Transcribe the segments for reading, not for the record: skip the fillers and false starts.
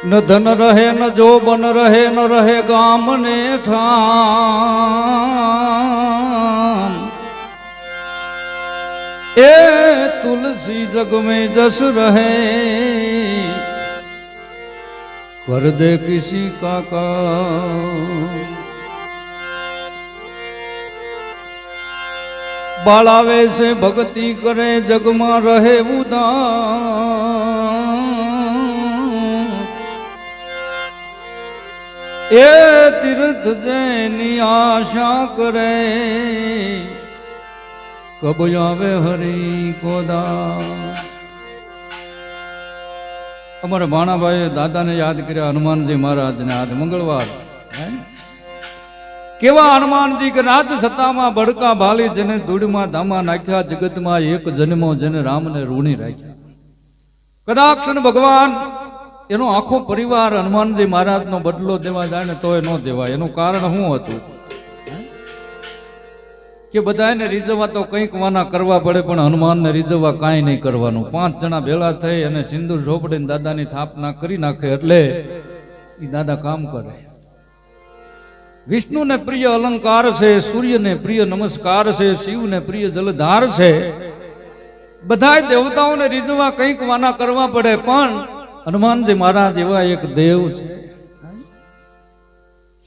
ન ધન રહે ન જો બન રહે ન રહે ગામ ને ઠામ એ તુલસી જગ में जस रहे कर दे किसी का काम बालावे से भक्ति करे जग में रहे उदाम ए तीर्थ जैनी आशा करे कब आवे हरि को दाम અમારા ભાણાભાઈએ દાદાને યાદ કર્યા હનુમાનજી મહારાજને આજ મંગળવાર કેવા હનુમાનજી કે રાજ સત્તામાં ભડકા ભાલી જેને ધૂળમાં ધામા નાખ્યા જગતમાં એક જન્મો જેને રામને ઋણી રાખ્યા કદાચ ભગવાન એનો આખો પરિવાર હનુમાનજી મહારાજનો બદલો દેવા જાય ને તોય ન દેવાય એનું કારણ શું હતું કે બધાને રીઝવવા તો કંઈક વાના કરવા પડે પણ હનુમાનને રીઝવવા કાંઈ નહીં કરવાનું 5 જણા ભેળા થઈ અને સિંદૂર ઝોપડીને દાદાની સ્થાપના કરી નાખે એટલે એ દાદા કામ કરે વિષ્ણુને પ્રિય અલંકાર છે સૂર્યને પ્રિય નમસ્કાર છે શિવને પ્રિય જલધાર છે બધાય દેવતાઓને રીઝવવા કંઈક વાના કરવા પડે પણ હનુમાનજી મહારાજ એવા એક દેવ છે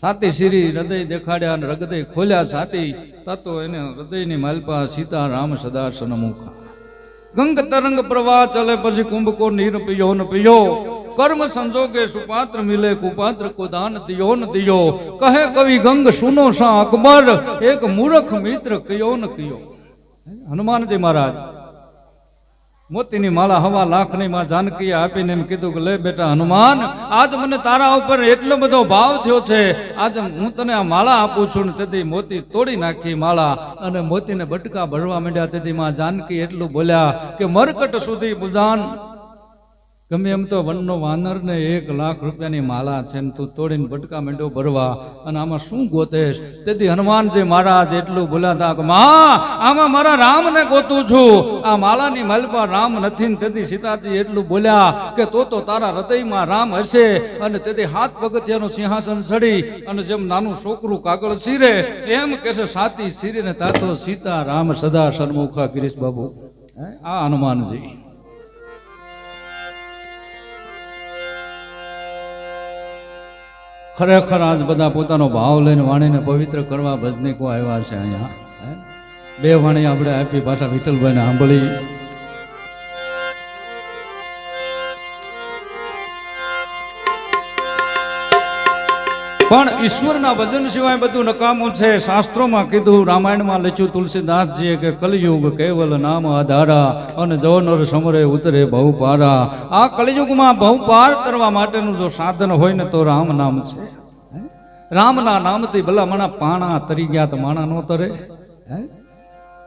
સાતી શ્રી હૃદય દેખાડ્યા અને હૃદય ખોલ્યા સાતી તત્વ એને હૃદયની માલપા સીતા રામ સદા સન્મુખા ગંગ તરંગ પ્રવાહ ચલે પછી કુંભ કો નીર પિયો ન પિયો કર્મ સંજોગે સુપાત્ર મિલે કુપાત્ર કો દાન દિયો ન દિયો કહે કવિ ગંગ સુનો સા અકબર એક મૂર્ખ મિત્ર કયો ન કયો હનુમાનજી મહારાજ મોતીની માળા 1.5 લાખની માં જાનકી આપીને એમ કીધું કે લે બેટા હનુમાન આજ મને તારા ઉપર એટલો બધો ભાવ થયો છે આજ હું તને આ માળા આપું છું ને તેથી મોતી તોડી નાખી માળા અને મોતીને બટકા ભરવા માંડ્યા તેથી માં જાનકી એટલું બોલ્યા કે મરકટ સુધી બુજાન ગમે એમ તો વનનો વાનર ને 1 લાખ રૂપિયાની માળા છે ને તું તોડીને બટકા માંડ્યો ભરવા અને આમાં શું ગોતેશ તેથી હનુમાનજી મહારાજ એટલું બોલ્યા હતા કે માં આમાં મારા રામને ગોતું છું આ માળાની માલપા રામ નથી ને તેથી સીતાજી એટલું બોલ્યા કે તો તારા હૃદયમાં રામ હશે અને તેથી 7 પગથિયાનું સિંહાસન ચડી અને જેમ નાનું છોકરું કાગળ સીરે એમ કહેશે સાતી સીરીને તાતો સીતા રામ સદા સન્મુખા ગિરીશ બાબુ આ હનુમાનજી ખરેખર આજ બધા પોતાનો ભાવ લઈને વાણીને પવિત્ર કરવા ભજનીકો આવ્યા છે અહીંયા 2 વાણી આપણે આપી પાછા વિઠ્ઠલભાઈને સાંભળી પણ ઈશ્વરના ભજન સિવાય બધું નકામું છે શાસ્ત્રોમાં કીધું રામાયણમાં લખ્યું તુલસીદાસજીએ કે કલયુગ કેવલ નામ આધારા અને જો નર સમરે ઉતરે ભવ પારા આ કલયુગમાં ભવ પાર કરવા માટેનું જો સાધન હોય ને તો રામ નામ છે રામના નામથી ભલા મણા પાણા તરી ગયા તો માણા નો તરે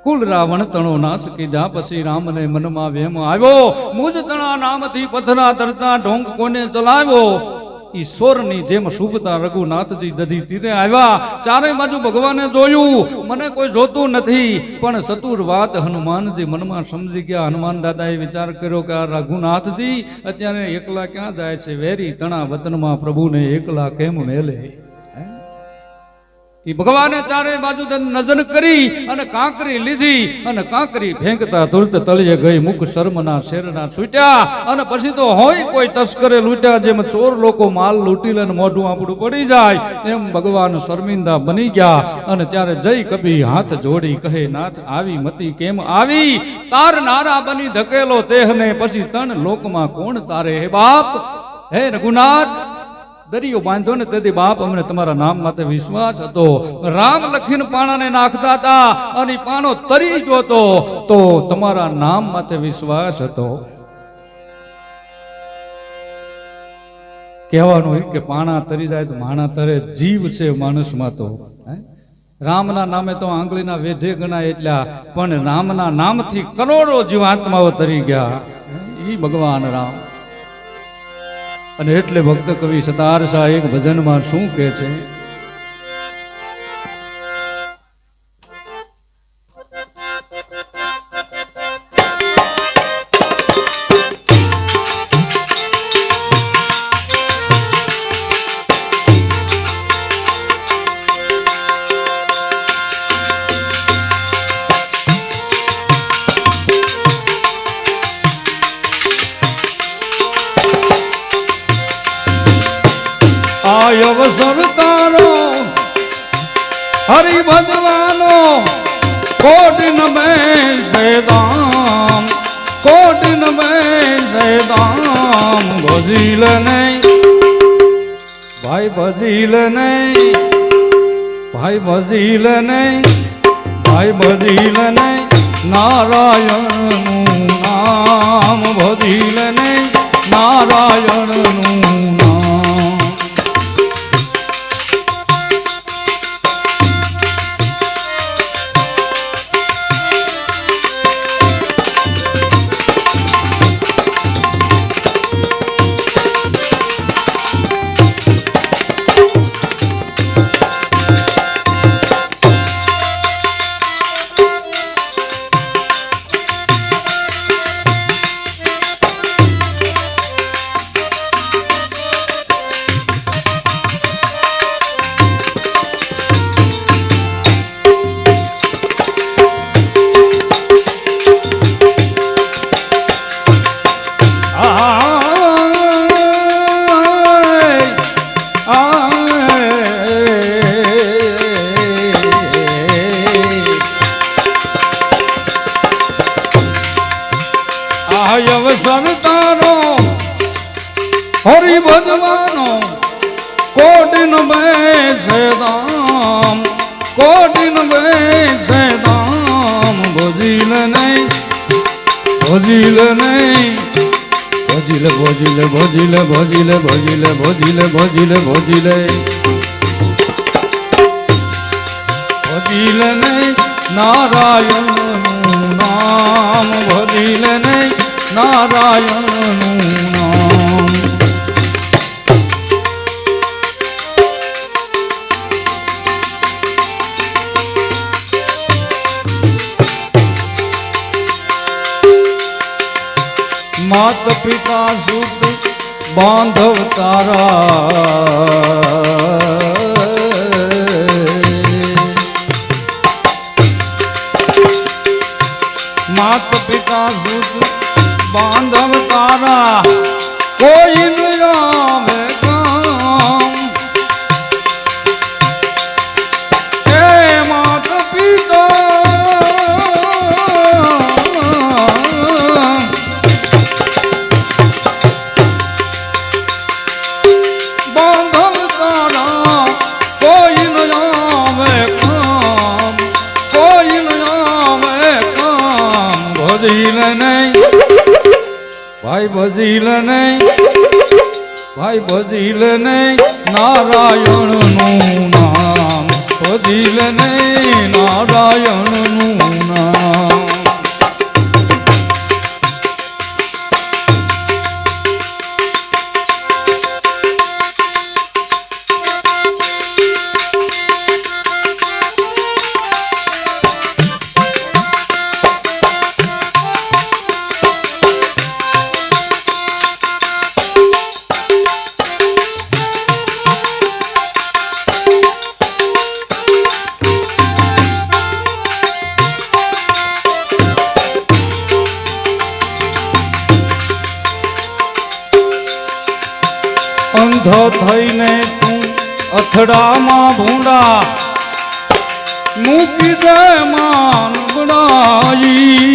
કુલ રાવણ તણો નાશ કીધા પછી રામને મનમાં વેમ આવ્યો મુજ તણા નામથી પથરા તરતા ઢોંગ કોને ચલાવ્યો ઈશ્વરની જેમ શુભતા રઘુનાથજી દધી તીરે આવ્યા ચારે બાજુ ભગવાને જોયું મને કોઈ જોતું નથી પણ સતુર વાત હનુમાનજી મનમાં સમજી ગયા હનુમાન દાદાએ વિચાર કર્યો કે આ રઘુનાથજી અત્યારે એકલા ક્યાં જાય છે વેરી તણા વતનમાં પ્રભુને એકલા કેમ મેલે ભગવાને ચારે બાજુ નજર કરી અને કાંકરી લીધી અને કાંકરી ફેંકતા તુરત તળિયે ગઈ મુખ શર્મના શેરના છૂટ્યા અને પછી તો હોય કોઈ તસ્કરે લૂટ્યા જેમ ચોર લોકો માલ લૂંટી લે મોઢું આપણું પડી જાય એમ ભગવાન શર્મિંદા બની ગયા અને ત્યારે જય કબી હાથ જોડી કહે નાથ આવી મતી કેમ આવી તાર નારા બની ધકેલો તેહને પછી 3 લોકમાં કોણ તારે હે બાપ હે રઘુનાથ દરિયો બાંધો ને તેથી બાપ અમને તમારા નામ માટે વિશ્વાસ હતો રામ લખીને પાણાને નાખતા હતા અને પાણો તરી ગયો તો તમારા નામ માટે વિશ્વાસ હતો કહેવાનું કે પાણા તરી જાય તો માણા તરે જીવ છે માણસમાં તો રામના નામે તો આંગળીના વેઢે ગણાય એટલા પણ રામના નામથી કરોડો જીવાત્માઓ તરી ગયા ઈ ભગવાન રામ અને એટલે ભક્ત કવિ સતાર શાહ એક ભજનમાં શું કહે છે અવસર તારો હરિ ભજવાનો કોટ ન બેસે દામ કોટ ન બેસે દામ ભજીલ નહીં ભાઈ ભજીલ નહીં ભાઈ ભજીલ નહીં ભાઈ ભજીલ નહીં નારાયણનું નામ ભજીલ નહીં નારાયણનું નામ અવસર તારો હરિ ભજવાનો કોટિન બેસે દામ કોટિન બેસે દામ ભજીલ નહીં ભજીલ નહીં ભજીલ ભજીલ ભજીલ ભજીલ ભજીલ ભજીલ ભજીલ ભજીલ ભજીલ નહીં નારાયણનું નામ ભજીલ નહીં નારાયણનું નામ માત પિતા સુત બાંધવ તારા માત પિતા સુત બાંધવ તારા કોઈ ન આવે કામ હે માત પિતા બાંધવ તારા કોઈ ન આવે કામ કોઈ ન આવે કામ ભજીલ નહીં ભાઈ ભજીલ નહીં ભાઈ ભજીલ નહીં નારાયણનું નામ ભજીલ નહીં નારાયણનું નામ અંધો થઈને તું અથડામાં ભૂંડા મૂકી દે માન બડાઈ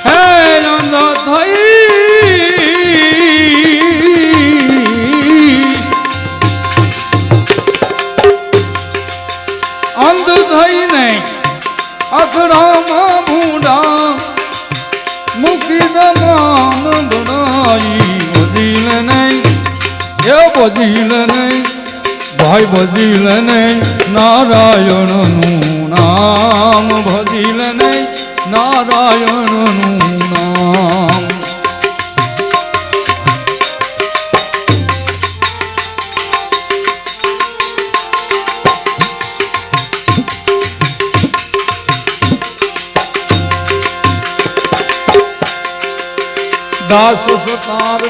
હે અંધો અંધ થઈને અથડામાં ભૂંડા મૂકી દે માન ભજીલ નહીં એ ભજીલ નહીં ભાઈ ભજીલ નહીં નારાયણનું નામ ભજીલ નહીં નારાયણનું નામ દાસ સતાર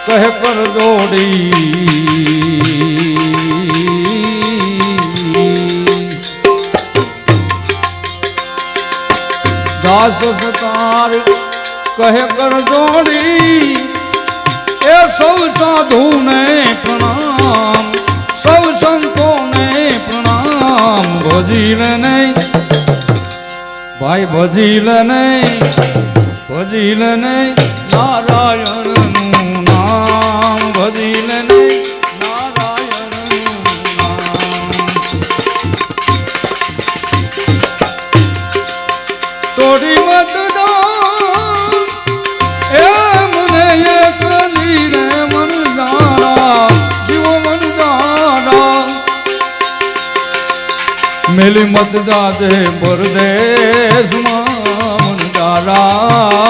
કહે પર જોડી દાસ સતાર કહે કર જોડી એ સૌ સાધુને પ્રણામ, સૌ સંતોને પ્રણામ. ભજીલ નહીં ભાઈ, ભજીલ નહીં, ભજીલ નહીં નારાયણનું નામ, ભજીલ નહીં નારાયણનું નામ. છોડી મત દો એ મને એક લીરે મન જારા, જીવો મન જારા. મેલી મત જાજે પરદેશમાં મન જારા,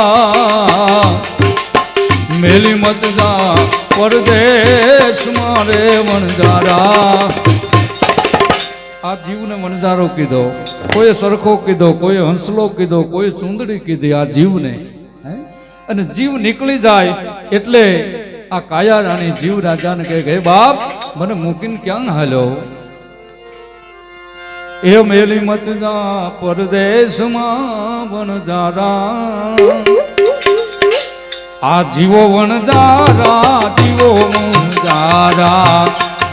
મેલી મત જા પરદેશમાં રે વણજારા. આ જીવને વણજારો કીધો, કોઈ સરખો કીધો, કોઈ હંસલો કીધો, કોઈ ચૂંદડી કીધી આ જીવને. અને જીવ નીકળી જાય એટલે આ કાયા રાણી જીવ રાજાને કહે હે બાપ મને મૂકીને ક્યાં હાલ્યો? એ મેલી મત જા પરદેશમાં વણજારા. આ જીવો વણજારા, જીવો વણજારા,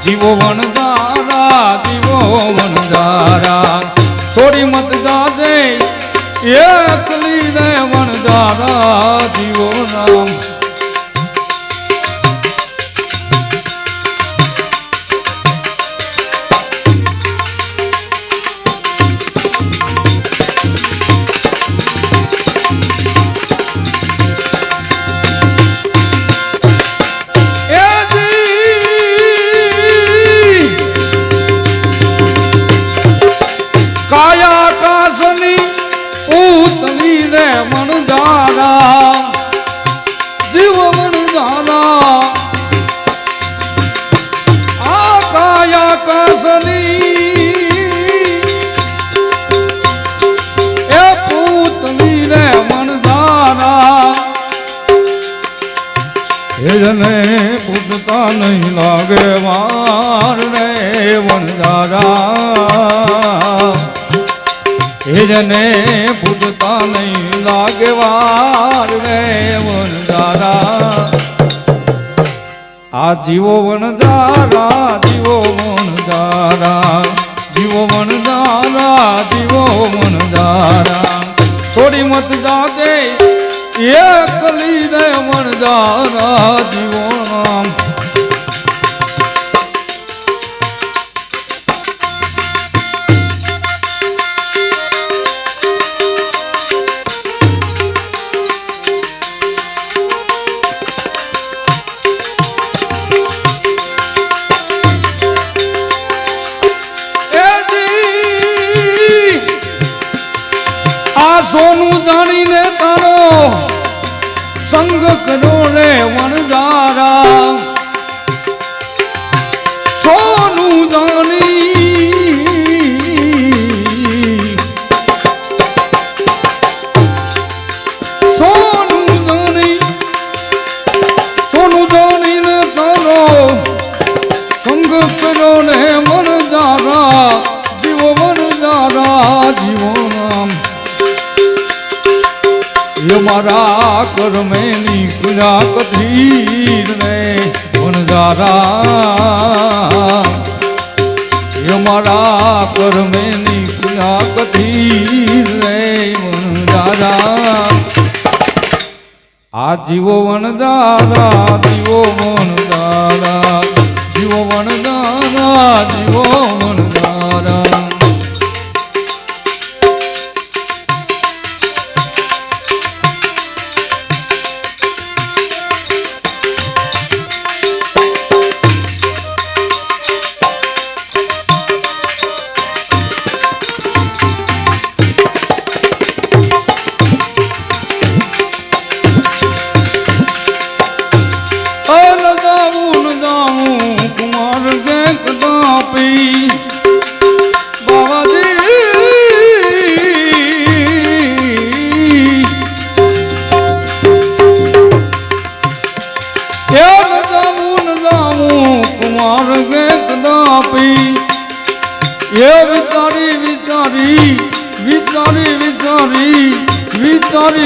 જીવો વણજારા, જીવો વણજારા. છોડી મત જાજે એકલી રે વણજારા, જીવો નામ. જને પૂછતા નહીં લાગે વાર રે વણજારા, એ જને પૂછતા નહીં લાગે વાર રે વણજારા. આ જીવો વણજારા, જીવો વણજારા, જીવો વણજારા, જીવો વણજારા. છોડી મત જાજે એકલી રે વણજારા, જીવો નામ. આ સોનું જાણીને તારો સંગ કરો રે વણજારા. સોનું જાણી, સોનું જાણી, સોનું જાણીને તારો સંગ કરો રે વણજારા, જીવો વણજારા, જીવો નામ. મારા કર્મે નીકળ્યા કથીર ને વણજારા, મારા કર્મે નીકળ્યા કથીર ને વણજારા. આ જીવો વણજારા, જીવો વણજારા, જીવો વણજારા, જીવો વણજારા.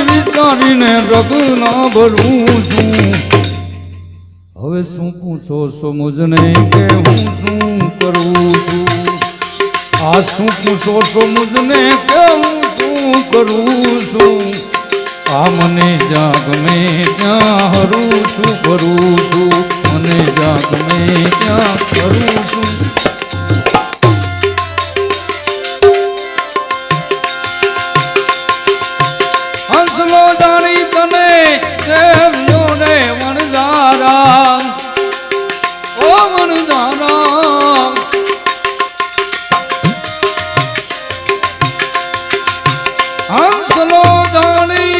વિચારીને રગ ના ભરું છું. હવે હવે શું પૂછો છો મુજને કે હું શું કરું છું? આ શું પૂછો છો મુજને કે હું શું કરું છું? આ મને જાગ મેં ત્યાં હરું છું કરું છું, મને જાગ મેં ત્યાં કરું છું. હંસલો જાણી તને સેવ્યો ને વણજારા, ઓ વણજારા. હંસલો જાણી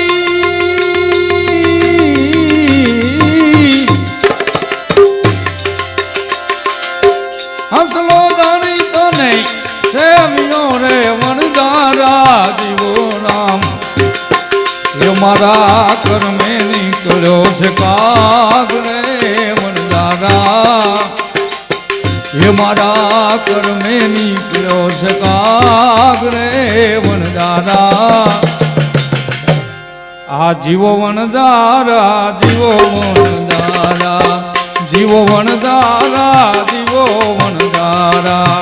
હંસલો જાણી તને સેવ્યો રે વણજારા. જીવો રામ એ મારા કર્મે નીકળ્યો છે કાગ રે વણજારા, એ મારા કર્મે નીકળ્યો છે કાગ રે વણજારા. આ જીવો વણજારા, જીવો વણજારા, જીવો વણજારા, જીવો વણજારા.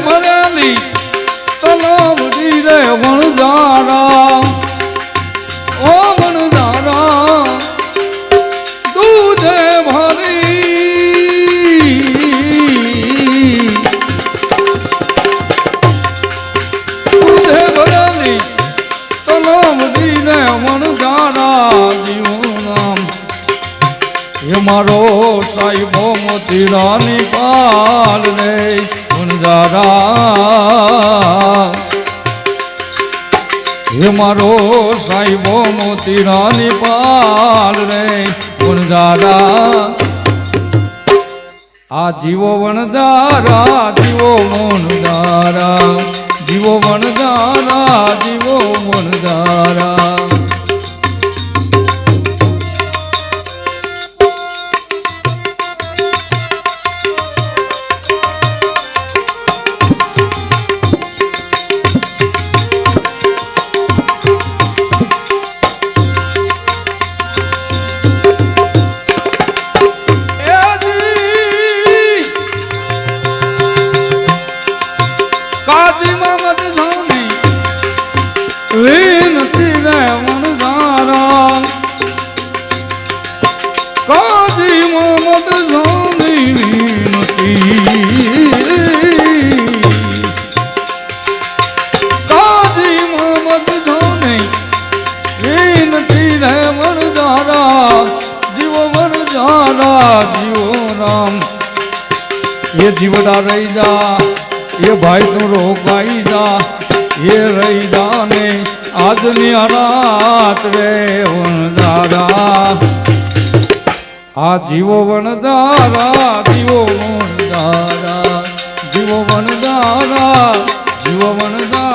ભરેલી તલાવડી રે વણજારા, ઓ વણજારા. દૂધે ભરી દૂધે ભરેલી તલાવડી રે વણજારા. જીવો નામ એ મારો સાહેબો મોતીરાની પાલ રે વણજારા. હે મારો સાહેબો મોતીરાની પાલ રે વણજારા. આ જીવો વણજારા, જીવો વણજારા, જીવો વણજારા, જીવો વણજારા. વિનતી રે વણજારા, કાજી મોહમ્મદ જાની વિનતી, કાજી મોહમ્મદ જાની વિનતી રે વણજારા. જીવો વણજારા, જીવો રામ. એ જીવડા રહી જા, એ ભાઈ તું રોકાઈ જા, એ રહી જાને આજની રાત રે વણજારા. આ જીવો વણજારા, જીવો વણજારા, જીવો વણજારા, જીવો વણજારા.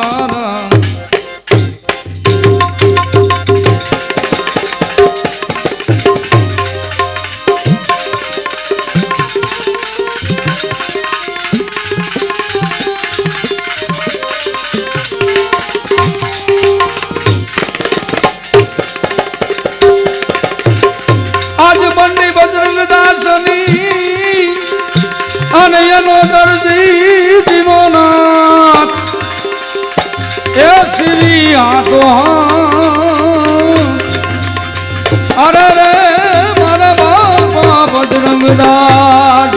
અને એનો દર્દી દીનોનાથ એ શ્રી હાથો અરે રે મારા બાપા બજરંગદાસ.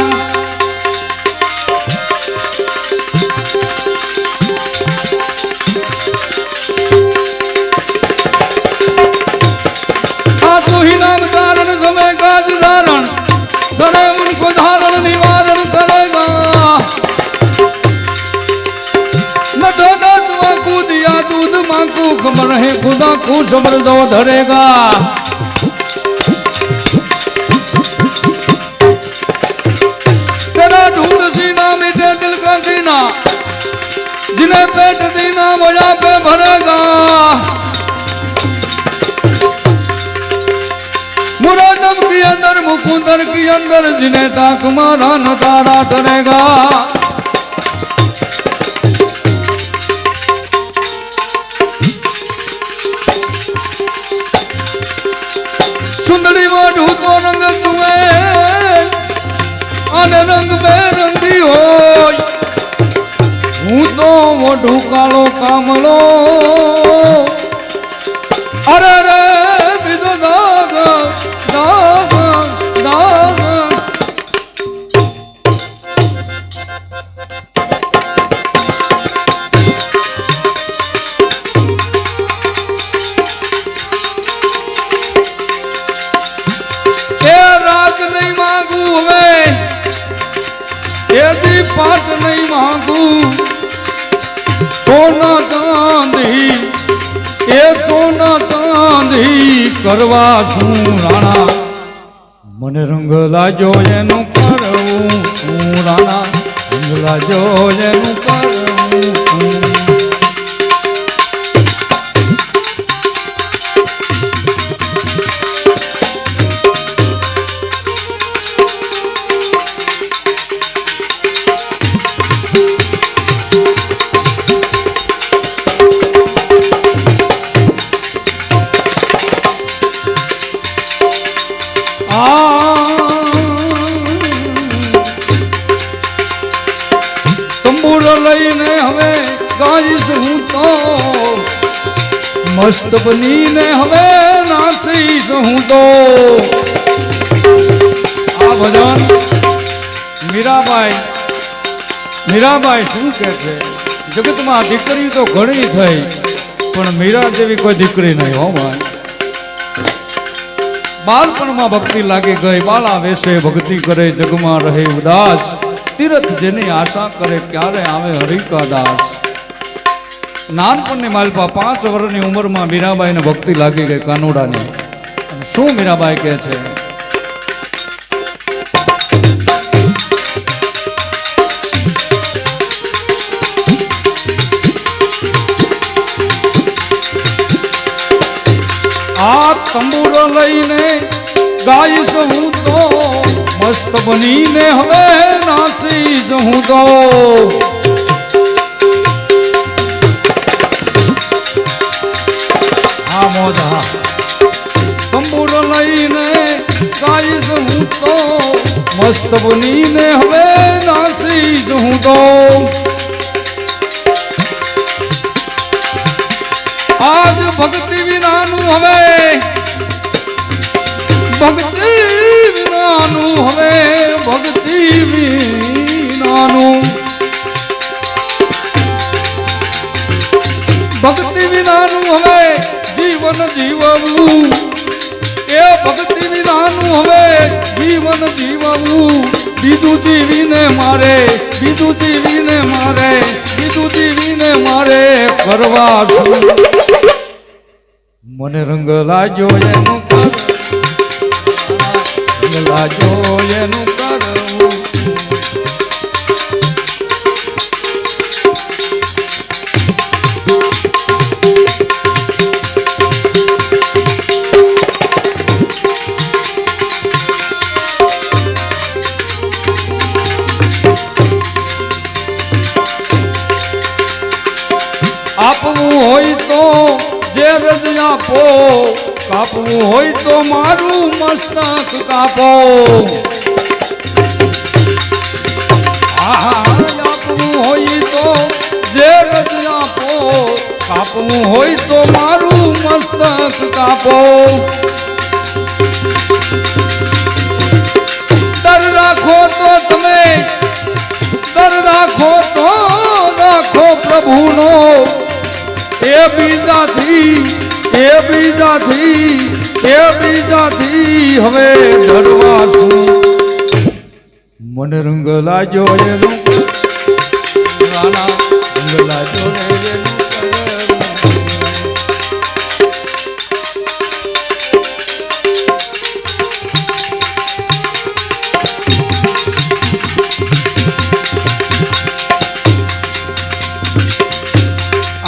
આ તું ही नाम धारण समय काज धारण करे, उनको धारण निवारण करेगा. न दादा तुमको दिया दूध मांको खबर है, खुदा को समर दो धरेगा. तेरा ढूंढ सीना मिटे दिल का कीना, जिन्हें पेट दीना मजा पे भरेगा मुरादम के अंदर मुकुंदर के अंदर जिन्हें टाक मारा न तारा डरेगा सुंदरी वाढू तो रंग सुए अने रंग बेरंगी होय हूँ तो वोढू कालो कामलो अरे रे बीजो दाग दाग दाग पाट नहीं मांगू सोना चांदी ए सोना चांदी करवा छू राणा મને રંગ લાજો એનું કરવું છું રાણા રંગ લાજો એનું કરવું છું લઈને હવે ગાઈશ હું તો મસ્ત બનીને હવે નાચીશ હું તો આ ભજન મીરાબાઈ શું કહે છે જગતમાં દીકરી તો ઘણી થઈ પણ મીરા જેવી કોઈ દીકરી નહીં હો ભાઈ બાળપણમાં ભક્તિ લાગી ગઈ બાલા વેશે ભક્તિ કરે જગમાં રહે ઉદાસ તીરથ જેની આશા કરે ક્યારે આવે હરિકા દાસ નાનપણની માલપા 5 વર્ષની ઉંમરમાં મીરાબાઈને ભક્તિ લાગી ગઈ કાનુડાની શું મીરાબાઈ કહે છે આ તંબુરો લઈને ગાઈશ હું તો મસ્ત બનીને હવે નાચીશ હું તો હા મોજ હા તંબુરો લઈને ગાઈશ હું તો મસ્ત બનીને હવે નાચીશ હું તો આજ ભક્તિ વિનાનું હવે ભક્તિ વિનાનું હવે ભક્તિ વિનાનું ભક્તિ વિનાનું હવે જીવન જીવવું એ ભક્તિ વિનાનું હવે જીવન જીવવું બીજું જીવીને મારે બીજું જીવીને મારે બીજું જીવીને મારે કરવા છું મને રંગ લાગ્યો એનું લાજો એનું કરવું આપવું હોય તો જે રજ આપો કાપવું હોય તો મારું મસ્તક કાપો આપવું હોય તો જે રજ આપો કાપવું હોય તો મારું મસ્તક કાપો ડર રાખો તો તમે ડર રાખો તો રાખો પ્રભુનો એ બીજાથી હવે ડરવા છું મને રંગ લાગ્યો એનું રાણા રંગ લાગ્યો એનું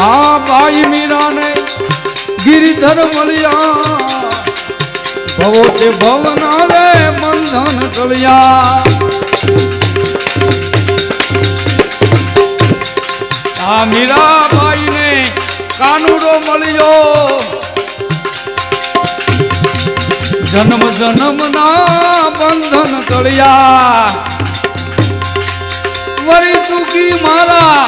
આ બાઈ મીરાને ગિરિધર મળ્યા ભવો તે ભવના રે બંધન ટળ્યા આ મીરાબાઈને કાનુડો મળ્યો જન્મ જન્મના બંધન ટળ્યા વરી ચૂકી મારા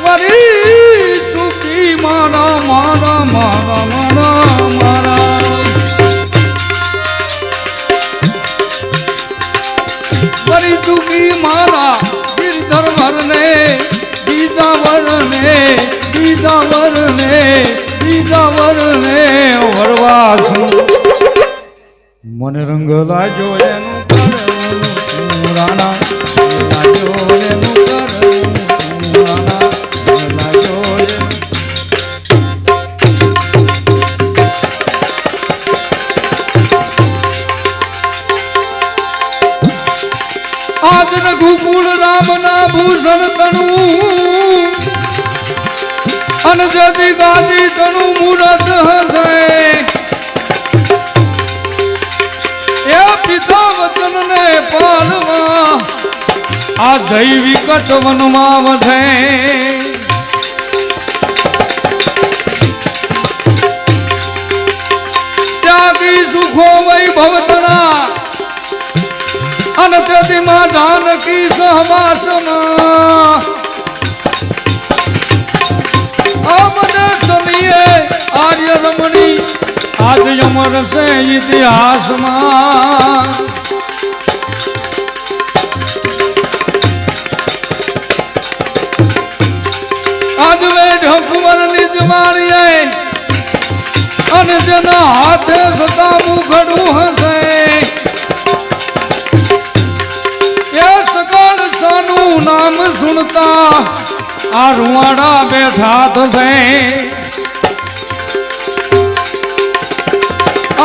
વરી ચૂકી મારા મારા મારા મારા મારા વરી ચૂકી મારા ગિરધર વરને બીજા વરને વરવા છું મને રંગ લાગ્યો એનું કરવાનું રાણા લાગ્યો એનું કરવાનું રાણા લાગ્યો આજ રઘુકુળ રામના ભૂષણ તણું અને જતી ગાદી તણું મૂરત હશે એ પિતા વચનને પાલવા આ જય વિકટ વનમાં વસે ત્યાગી સુખો વૈભવતના અને તેથી માં જાનકી સહવાસમાં આમને સમીએ આર્ય રમણી આજ અમર છે ઇતિહાસમાં આજ વેઢ કુંવર નિજ માળીએ અને જેના હાથે સદા મુખડું હશે નામ સુનતા આ રૂવાડા બેઠા થશે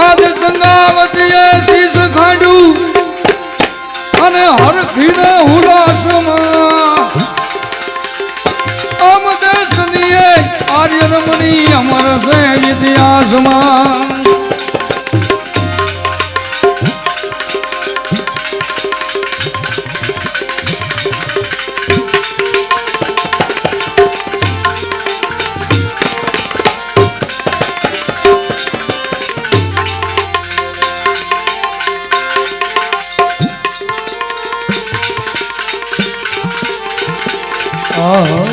આજ ગંગાવતીએ શીશ ખાડ્યું અને હરખીને હુલાસમાં આમ દેશની આર્ય રમણી અમર છે ઇતિહાસમાં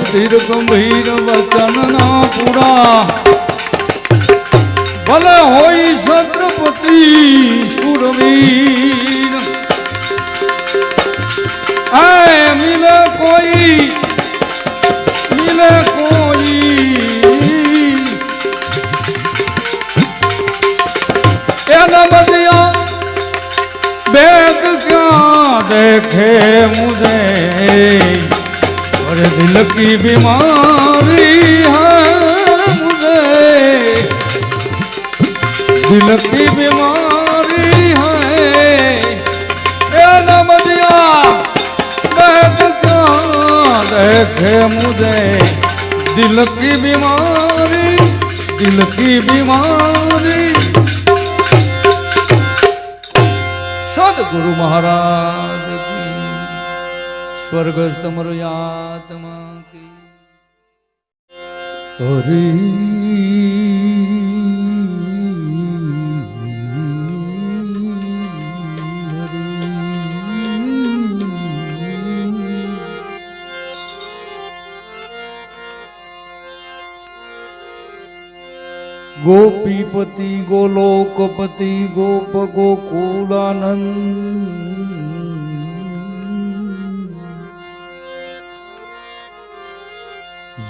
ધીર ગંભીર વચન ના પૂરા ભલે હોય છત્રપતિ સુરવીર મિલે કોઈ એના બદિયા भेद क्या देखे मुझे अरे दिल की बीमारी है मुझे दिल की बीमारी है ए नमदिया भेद क्या देखे मुझे दिल की बीमारी सदगुरु महाराज की स्वर्गस्थ मर्यात्मा की गोपीपति गोलोकपति गोप गोकुलानंद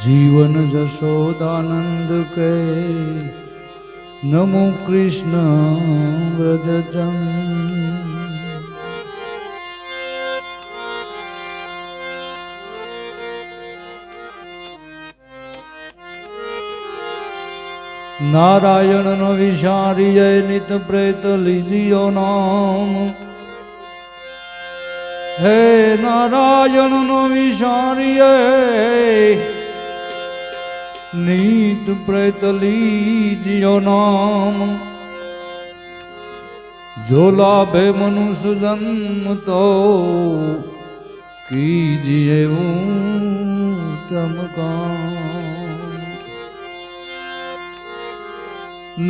जीवन जशोदानंद के नमो कृष्ण व्रजजन नारायण न विचारिय नित प्रेत लीजियो नाम हे नारायण न विचारिय નીત પ્રેતલી જીઓ નામ જો લાભે મનુષ્ય જન્મ તો કીજીએ ચમકા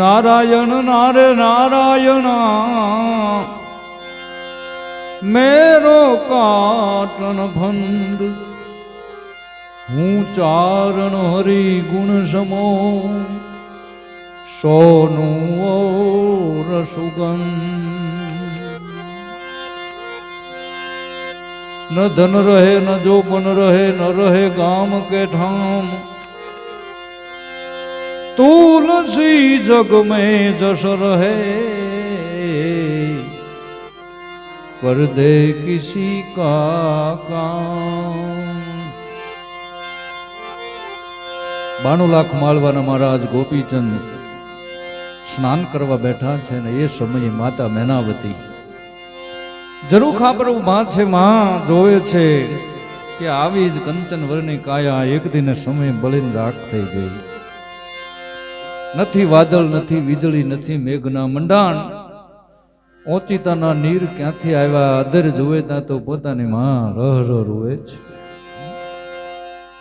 નારાયણ નારે નારાયણ મેરો કાટન ભંડ હું ચારણ હરિ ગુણ સમો સોનું ઓર સુગંધ ન ધન રહે ન જોબન રહે ન રહે ગામ કે ઠામ तुलसी जग में जस रहे कर दे किसी का काम। 92 लाख मालवाना महाराज गोपीचंद स्नान करवा बैठा है ने ये समय माता मैनावती जरूर खापर माँ છે માં જોવે છે કે આવી જ કંચન વર્ણની કાયા એક દિન સમય બળીને રાખ થઈ ગઈ. નથી વાદળ નથી વીજળી નથી મેઘના મંડાણ ઓચિતાના નીર ક્યાંથી આવ્યા અધર જોવે ત્યાં તો પોતાની માં રહ રોવે છે.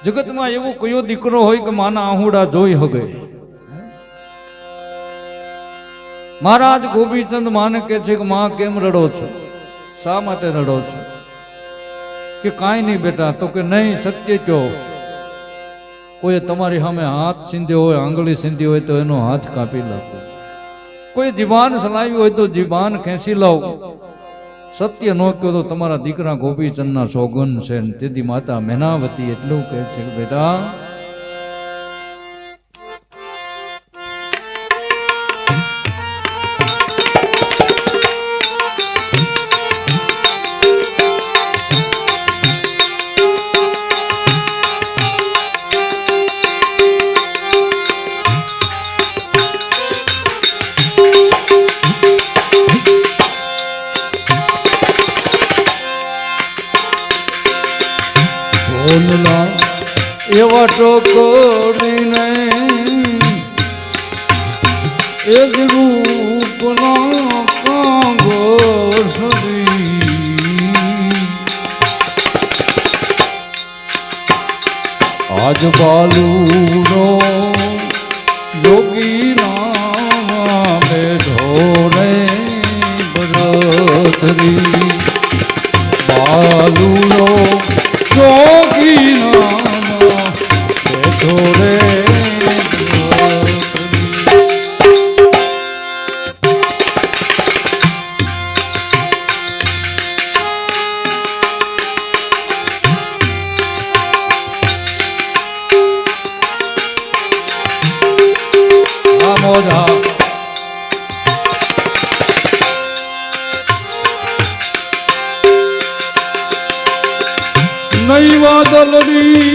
જગતમાં એવો કયો દીકરો હોય કે માના આહુડા જોઈ હગે. મહારાજ ગોપીચંદ માને કે છે કે માં કેમ રડો છો, શા માટે રડો છો? કે કાંઈ નહીં બેટા. તો કે નહીં, સત્ય કયો. કોઈ તમારી સામે હાથ સીંધ્યો હોય, આંગળી સીંધી હોય તો એનો હાથ કાપી નાખો. કોઈ જીભાન સલાવી હોય તો જીભાન ખેંચી લો. સત્ય ન કહો તો તમારા દીકરા ગોપીચંદના સોગન છે. તેથી માતા મેનાવતી એટલું કહે છે કે બેટા એવા ટોકરીને એ જ રૂપના કાંગો સરી આજ બાલુનો જોગી નામ બેઠો રે બરતરી બાલુનો જોગી નામ થોડે મોજા નઈ વાદલડી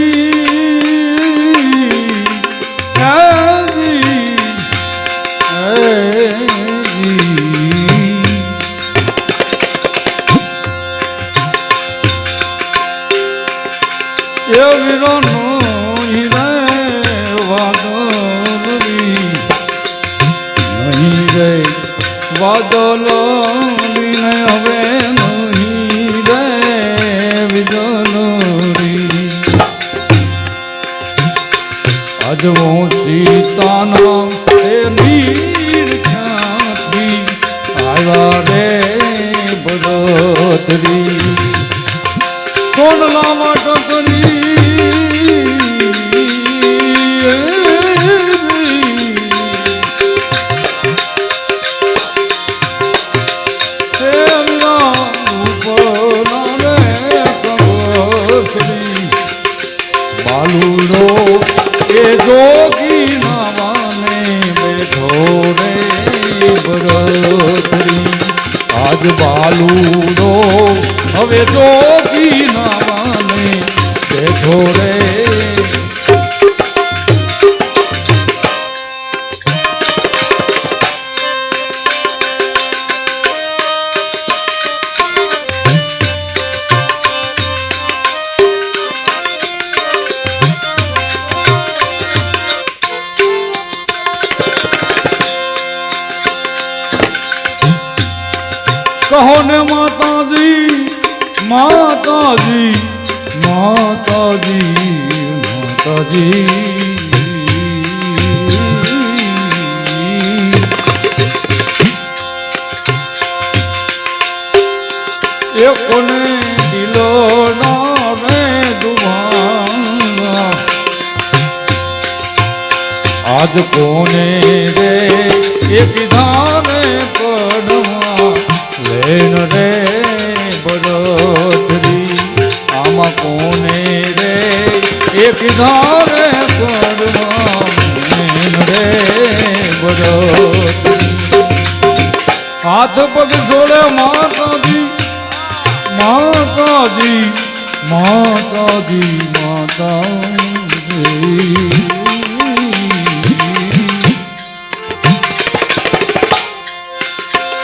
વાદળ વિનય હવે નહીં રે વિદલોરી અજવો સીતાના એ નીર ક્યાંથી આવ્યા રે બરતરી સોનલા માટે કરી જોગી નાવાને બેઠો રે બરતરી આજ બાલુડો હવે જોગી નાવાને બેઠો રે. કહો ને માતાજી માતાજી માતાજી માતાજી એ કોને દિલો ના રે દુભાંગા આજ કોને રે એ કીધા રે પડવા લેન રે બરોધરી આમાં કોને રે એ કીધા રે પડવા લેન રે બરોધરી હાથ પગ જોડે માતાજી માતાજી માતાજી માતાજી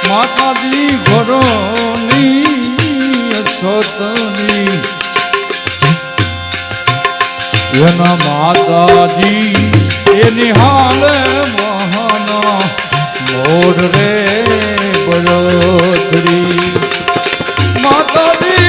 માતાજી ઘરોની સતની એના માતાજી એ નિહાલે મહાના મોર રે બરોધરી માતાજી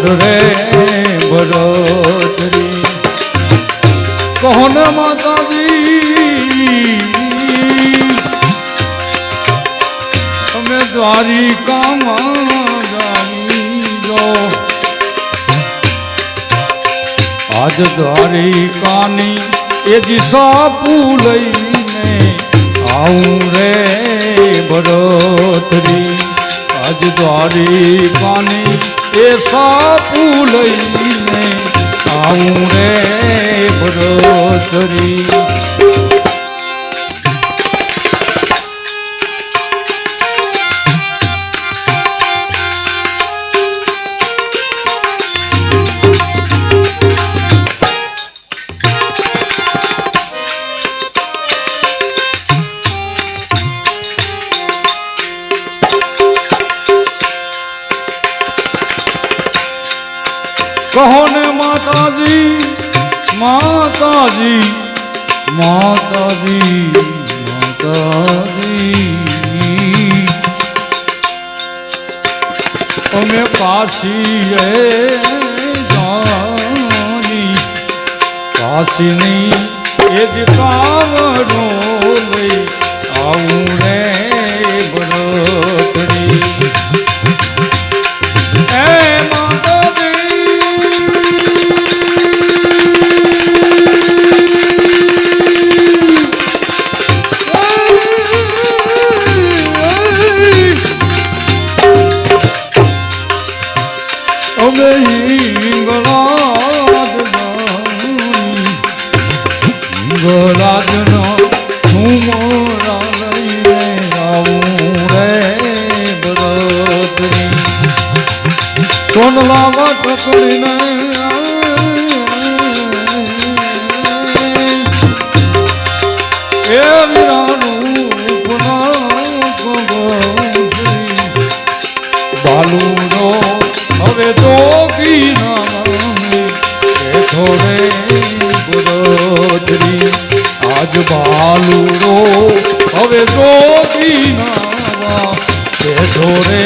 રે બરોધરી કહો ને માતાજી તમે દ્વારિકામાં જાણી જો આજ દ્વારિકાની એ દિશા લઈને આવું રે બરોધરી આજ દ્વારિકાની એ સાપુ લઈને આવું રે બરોધરી કહો ને માતાજી માતાજી માતાજી માતાજી અમે કાશી જાની કાશીની એ જ કાવડો લઈ આવું રે બરોધરી રાજનો હું મોરા લઈને આવું રે બરોધરી સોનલા વટકડીને એ વીરાનું બાલુનો હવે જોગી નામે થોડે બરોધરી આજ બાલુડો હવે જોગી નાવા બેઠો રે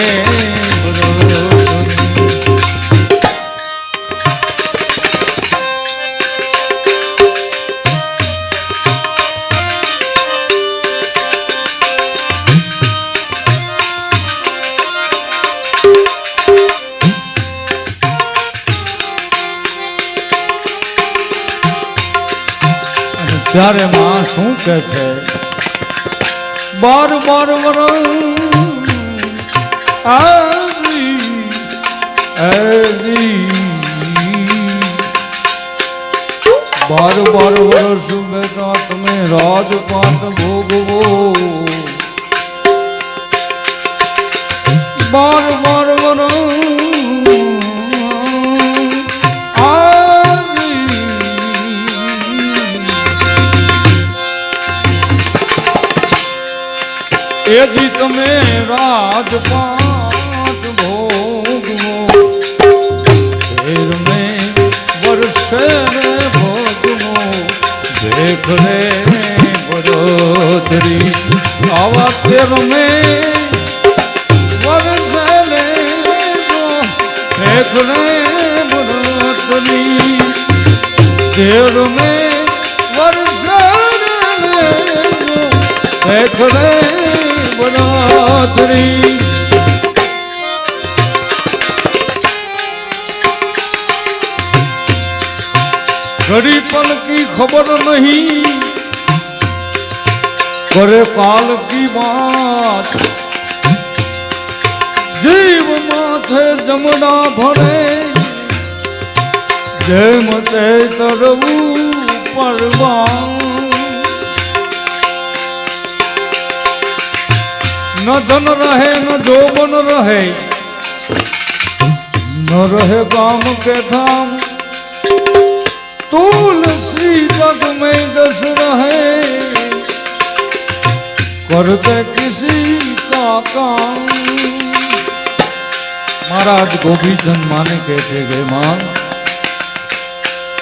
બરોધરી ત્યારે માં શું કે છે બાર બાર બાર બાર વર્ષ બેટા તમે રાજપાટ ભોગવો બાર બાર વર્ષ એ જી તમે રાજપાટ ભોગવો ફેર મેં વર્ષે ભોગવો દેખ રે બરોદરી આવા તેર મેં વર્ષે દેખ રે બરોદરી તેર મેં વર્ષે દેખ રે બરોદરી घड़ी पल की खबर नहीं करे काल की बात जीव माथे जमना भरे जेम ते तरवू परवा न धन रहे न जोबन रहे न रहे गाम के धाम तुलसी जग में जस रहे करते किसी का काम। महाराज गोपीचंद माने कहते गए मां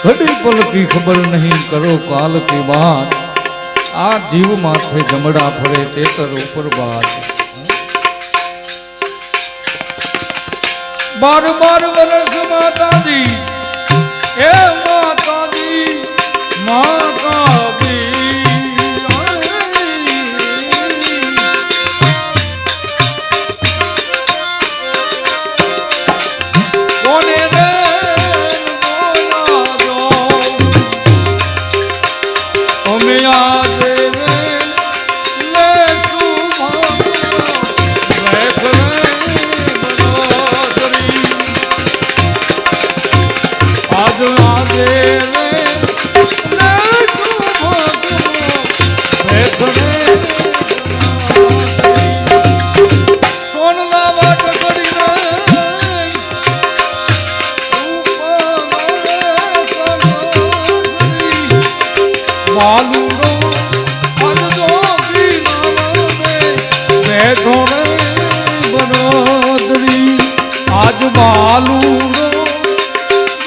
घड़ी पल की खबर नहीं करो काल की बात आ जीव माथे जमड़ा फरे तेतर ऊपर बात बार बार वर्ष माता जी ए माता दी माता दी कोने रे बोला दो हमें याद ले आज आजे आज बालू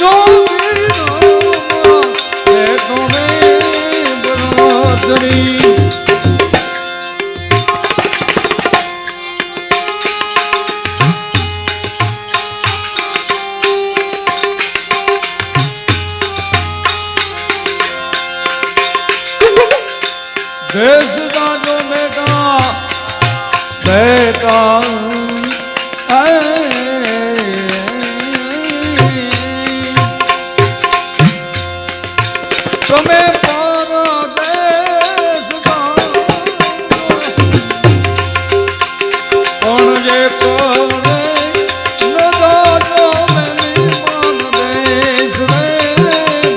जो देश का जो बेटा बेटा तुम्हें परदेश कौन ये करे न दो मेरी मान देश रे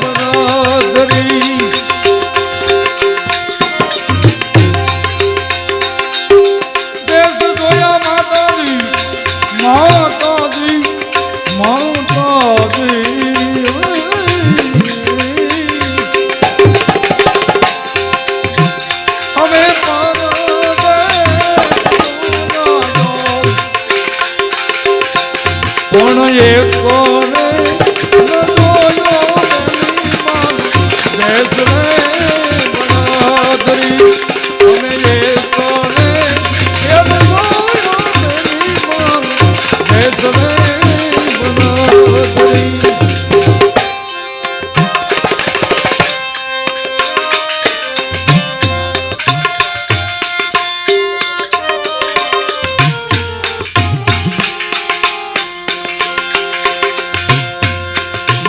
बरादरी देश जोया माता जी माता जी माता जी કોણ એ કોને ન જોયો દેશ રે બરાદરી અમે એ કોને એ ન જોયો દેશ રે બરાદરી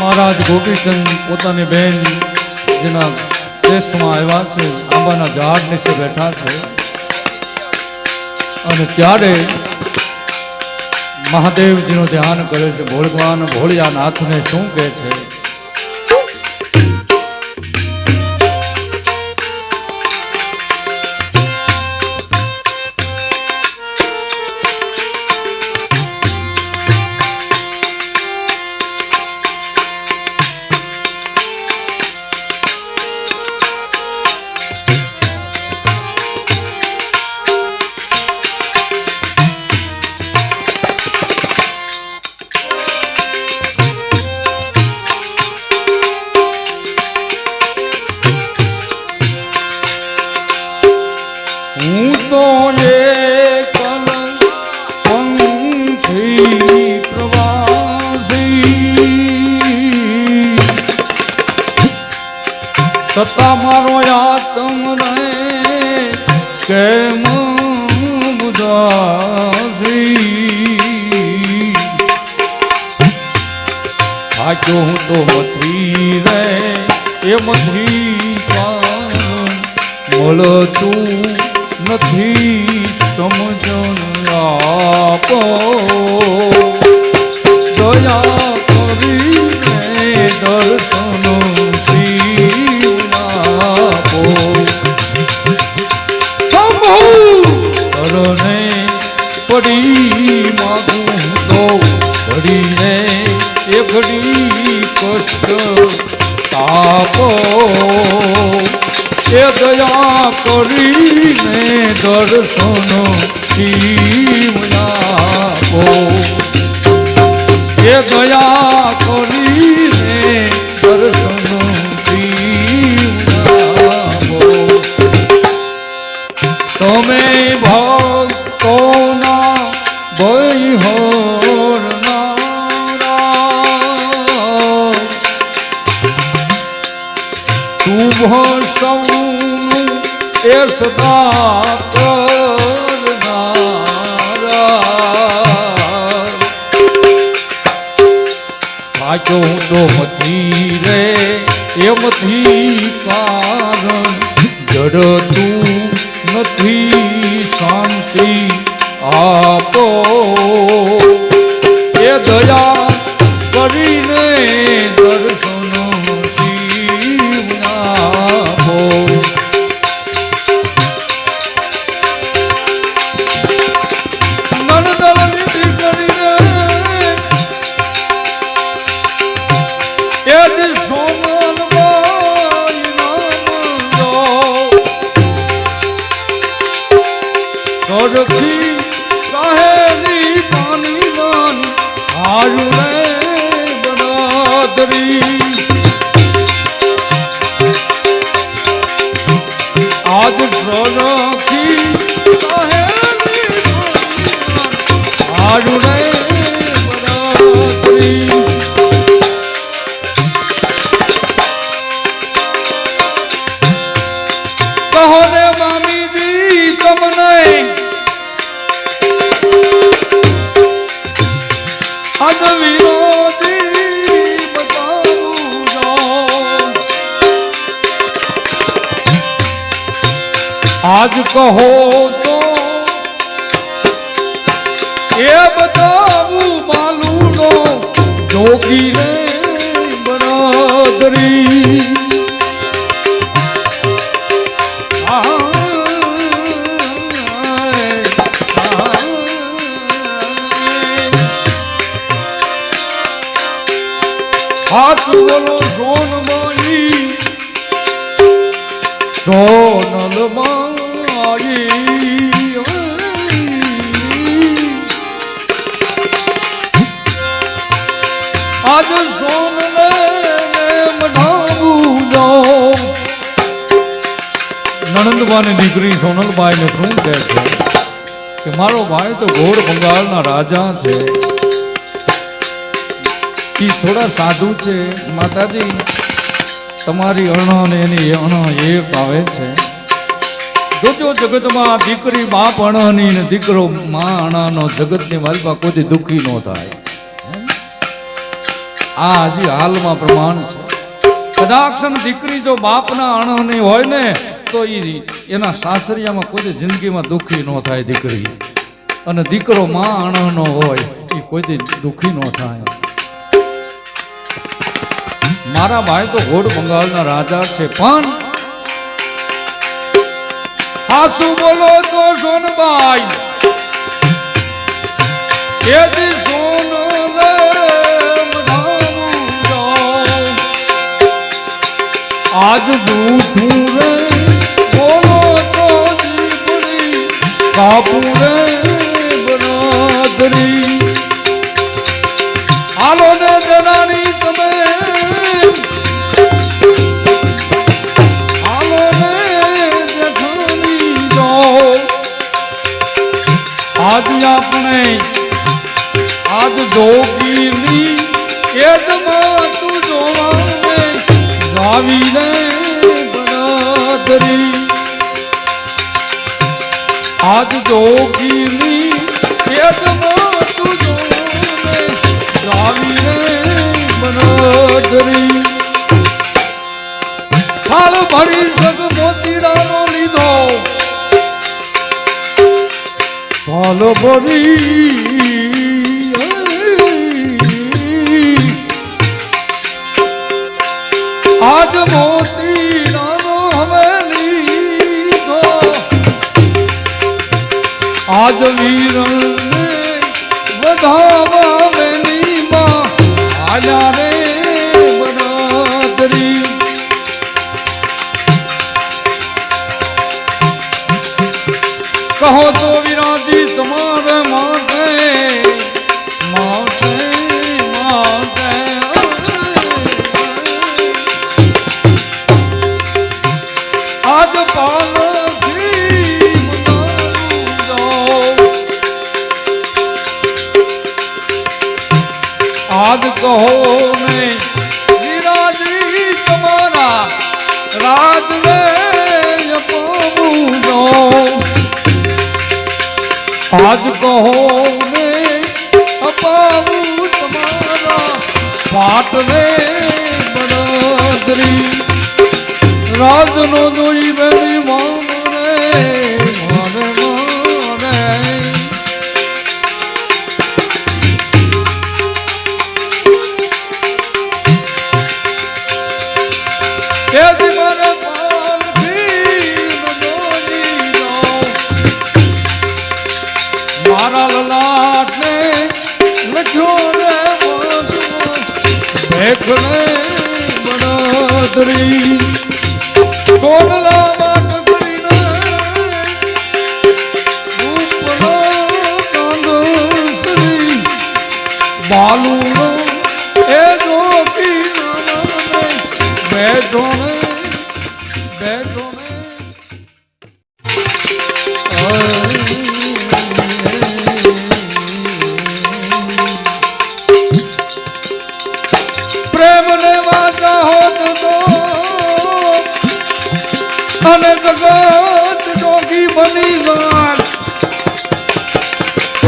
महाराज गोपीचंद પોતાની બેન જેના દેશમાં આવ્યા છે આંબાના ઝાડ નીચે બેઠા છે અને ત્યારે મહાદેવજીનું ધ્યાન કરે છે ભગવાન ભોળિયાનાથને શું કહે છે હું તો એકલ પંખી પ્રવાસી સત્તા મારો આત્મ રહે કેમ મુદાસી આજો હું તો મથી રે એમથી મળતું નથી સમજણ આપો દયા કરીને દર્શન શિવ આપો શરણે પડી માગું તો પડીને એ ઘડી કષ્ટ તાપો એ દયા કરીને દર્શન શિવ આપો એ દયા કરીને દર્શન શિવ આપો તમે ભક્તોના બૈહરનારા શુભ સૌનું એ સદા કરનારા પાછો હું તો મથી રે એમથી કારણ જડતું નથી શાંતિ આપો એ દયા કરીને દર્શન શિવ આપો નણદલની દીકરીને એ જ સોનલબાઈ નામ લો સરખી કહેલી પાની નાની હારું રે બરાદરી આજ સરખી કહેલી હારું રે બરાદરી કહો ને મામીજી તમને આજ વિરોધી બતાવું જાઉં આજ કહો તો એ બતાવું માલુનો જોગી રે બરાદરી હાથ બોલો સોનબાઈ સોનલબાઈ આજ સોનલે મઢાવું જાઉં નણંદબાની દીકરી સોનલબાઈ ને શું કહે છે કે મારો ભાઈ તો ઘોડ બંગાળના રાજા છે ઈ થોડા સાધુ છે માતાજી તમારી અણ ને એની અણ એક આવે છે જોજો જગતમાં દીકરી બાપ અણની ને દીકરો માં અણાનો જગતની માલપા કોઈ દુઃખી ન થાય આ હજી હાલમાં પ્રમાણ છે કદાચ દીકરી જો બાપના અણની હોય ને તો એના સાસરિયામાં કોઈ જિંદગીમાં દુઃખી ન થાય દીકરી અને દીકરો માં અણનો હોય એ કોઈ દુઃખી ન થાય મારા ભાઈ તો ઘોડ બંગાળના રાજા છે પણ હાસુ બોલો તો સોનબાઈ એ જી સોનલે મઢાવું જાઉં આજ જૂઠું રે બોલો તો દીકરી કાપું રે બરાદરી હાલો ને જનાની તમે હાલો ને જઠાની જાઓ આપણે આજ જોગીની એજમાં તું જોવાને જાવીને બરાદરી આજ જોગીની એજમાં તું જોવાને જાવીને બરાદરી હાલ ભરી સગ મોતીડાનો લીધો હાલ ભરી આજ મોતીડાનો હવે લીધો આજ વીરને વધાવા વેલીમાં આજા રે બરાદરી કહો તો વિરાજી તમારે માટે માટે માટે આજ પાલથી આજ કહો ને વિરાજી તમારા રાજ રે અપાવું દો આજ કહો ને અપાવું તમારા પાટ રે બરાદરી રાજનો જોઈ બેની મારે મારે મારે તેથી મારે મારા લલાટને લખ્યો રે ભેખ ને બરાદરી સોનલા માટ કરીને ઉપનો કાંદસરી બાલુનો એ જોકી નામે બેઠો ને બેઠો ને અને જગત જોગી બની જાન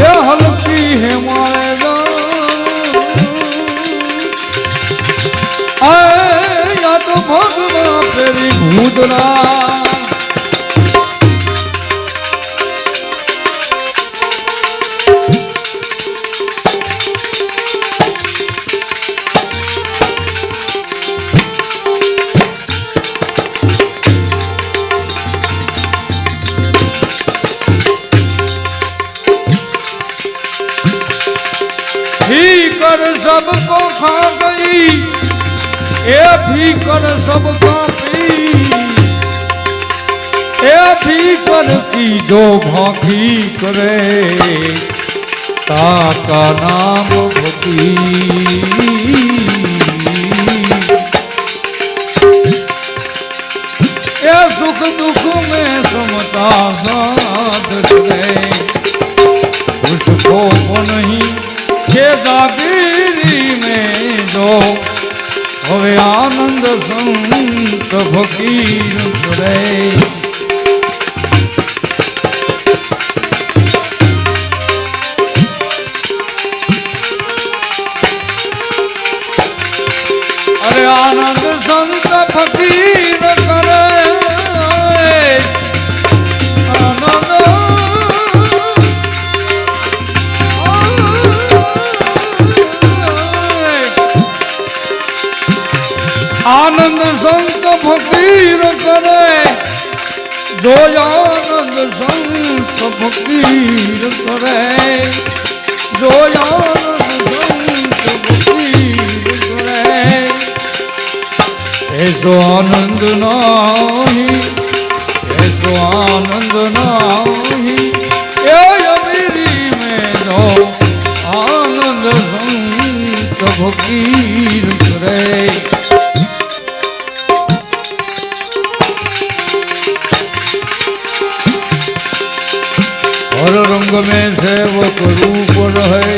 એ હલકી હે મારે યા તો ભગવાન ફેરી ભૂતના कर सबको खा गई ए भी कर सबका पी ए भी कर की जो भाखी करे ताका नाम भक्ति ए सुख दुख में समता साथ रहे उसको नहीं ये जागीरी में जो હવે આનંદ સંત ફકીર કરે અરે આનંદ સંત ફકીર કરે આનંદ સંત ફકીર કરે જો આનંદ સંત ફકીર કરે જો આનંદ સંત ફકીર કરે એસો આનંદ નહીં એસો આનંદ નહીં એ અમીરી મેં જો આનંદ સંત ફકીર કરે हर रंग में सेवक रूप रहे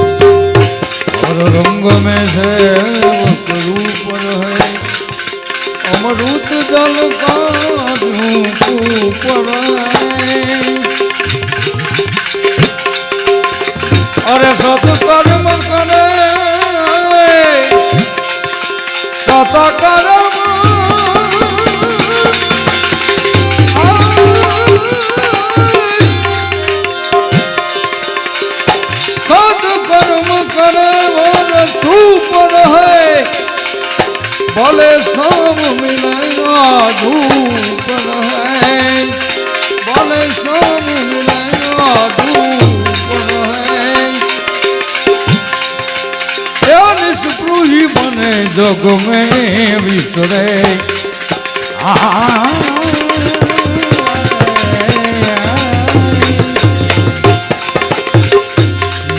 हर रंग में सेवक रूप रहे अमृत जल का धूप रहे अरे सत्कर्म करे सत्कर्म सत्कर्म करे और छुप रहे भले सब मिलेगा धूप रहे भले सब मिलेगा धूप रहे निष्प्रूही बने जग में विसरे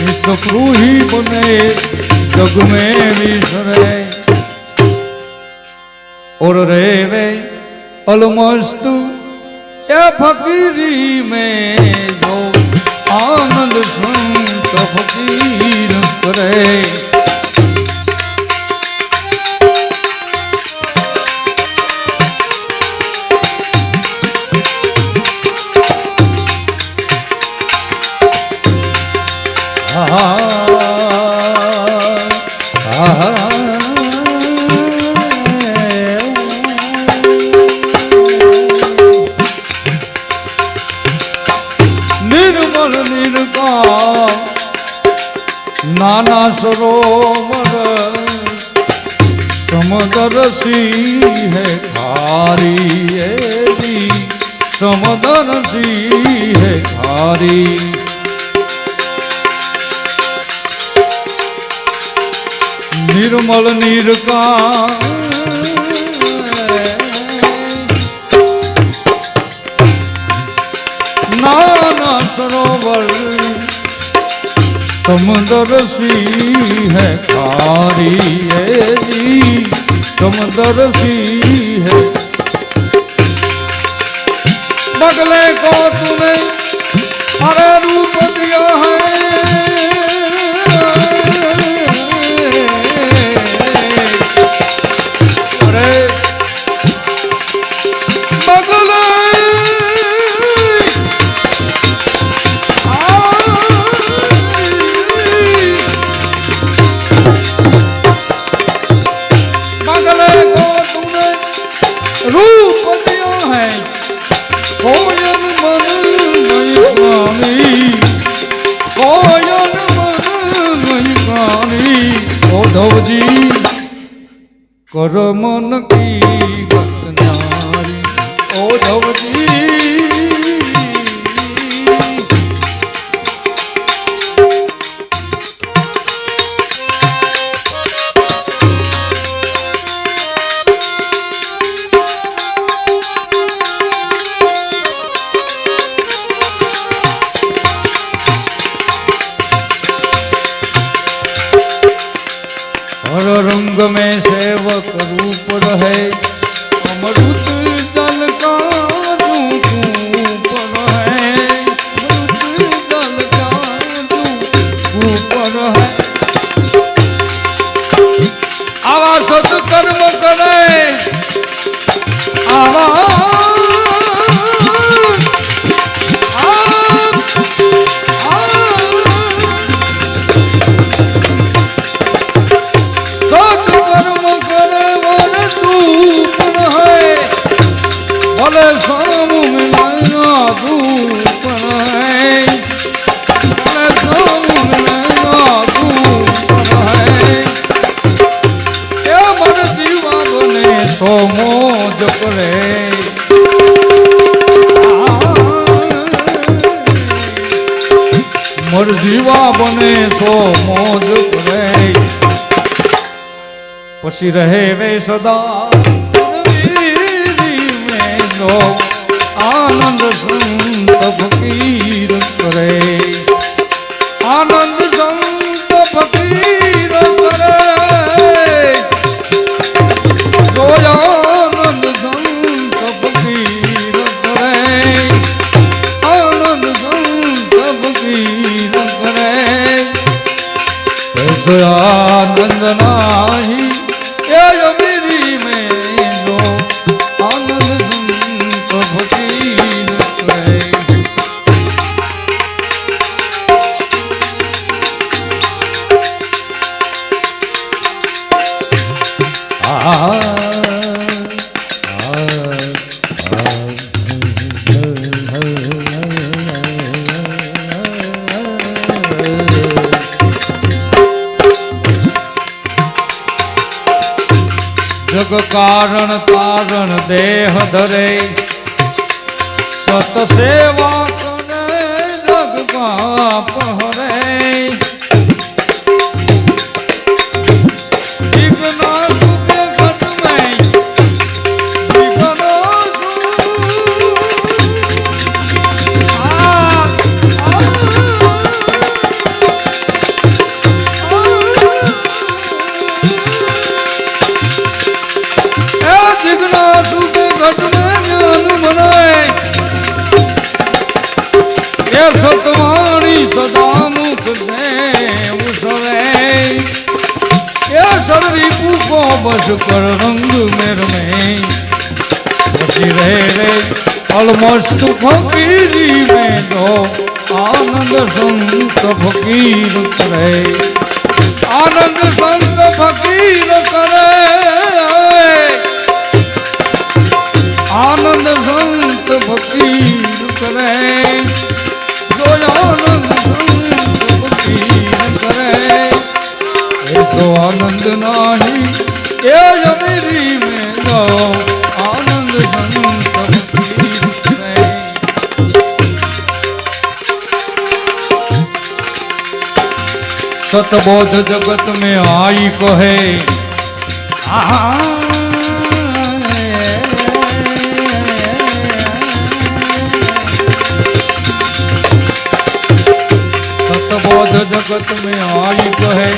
निष्प्रूही बने जग में विसरे और रे वे अलमस्तु या फकीरी में जो आनंद संत फकीर करे निर्मल निर्काम नाना सरोवर समदर्शी है खारी समदर्शी है खारी निर्मल निर्काम नाना सरोवर समदर्शी है खारी जी समदर्शी है बगले को तूने अरे रूप दिया है अरे बगले रूप दिया है कोयल मन नहीं गानी कोयल मन नहीं गानी ओढ़व जी कर मन की गत न्यारी ओढ़व जी हर रंग में सेवक रूप रहे अमृत जल का धूप रहे अमृत जल का धूप रहे आवा सत्कर्म करे आवा भले शाम मिलना धूप है भले शाम मिलना धूप है क्या मन जीवा बने सो मौज करे मर जीवा बने सो मौज करे पसी रहे वे सदा आनंद संत फकीर करे आनंद संत फकीर करे आनंद नाही ये अमीरी में जो आनंद संत फकीर करे। जग कारण तारण देह धरे सत सेवा करे जग पाप हरे। जिगना सुख घट में जिगना जिगना सुख घट में ज्ञान बनाए ये सतवाणी सदा मुख से उछले। ये सर्वरिपु को बस कर रंग मेर में बसी रहे रे अलमस्त फकीरी में जो आनंद संत फकीर करे। आनंद संत फकीर करे आनंद संत फकीर करे जो आनंद संत फकीर करे। ऐसो आनंद नाही ये अमीरी में जो आनंद संत फकीर करे। सतबोध जगत में आई कहे बोध जगत में आई कहे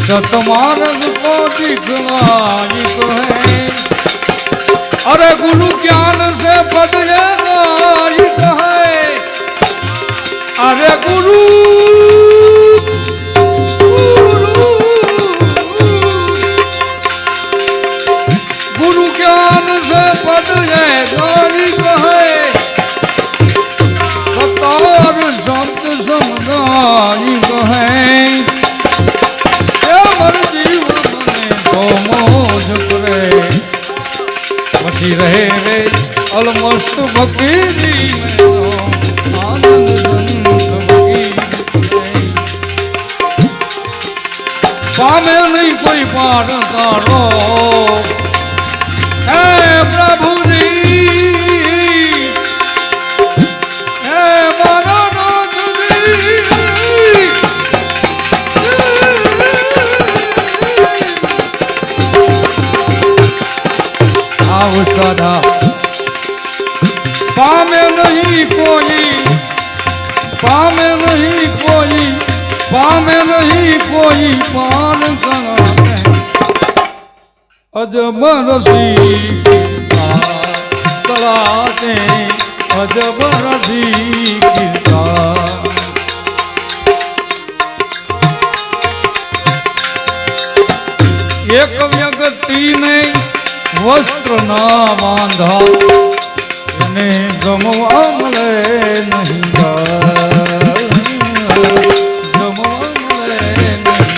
सतमार्ग को दिखलाई कहे। अरे गुरु ज्ञान से पद गाई कहे। अरे गुरु गुरु ज्ञान से पद गाई कहे। सतार संत समुदाय कहे मर जीवन में सो मौज करे। बसी रहे रे अलमस्त फकीरी में तो आनंद संत फकीर करे। पामे नहीं कोई पार तारो है प्रभु जी उसका पामे नहीं कोई पामे नहीं कोई पामे नहीं कोई पार करा अजब रसी कराते अजब रसी किरता। एक व्यक्ति ने वस्त्र ना बांधा इन्हें जमवा मिले नहीं जमवा मिले नहीं।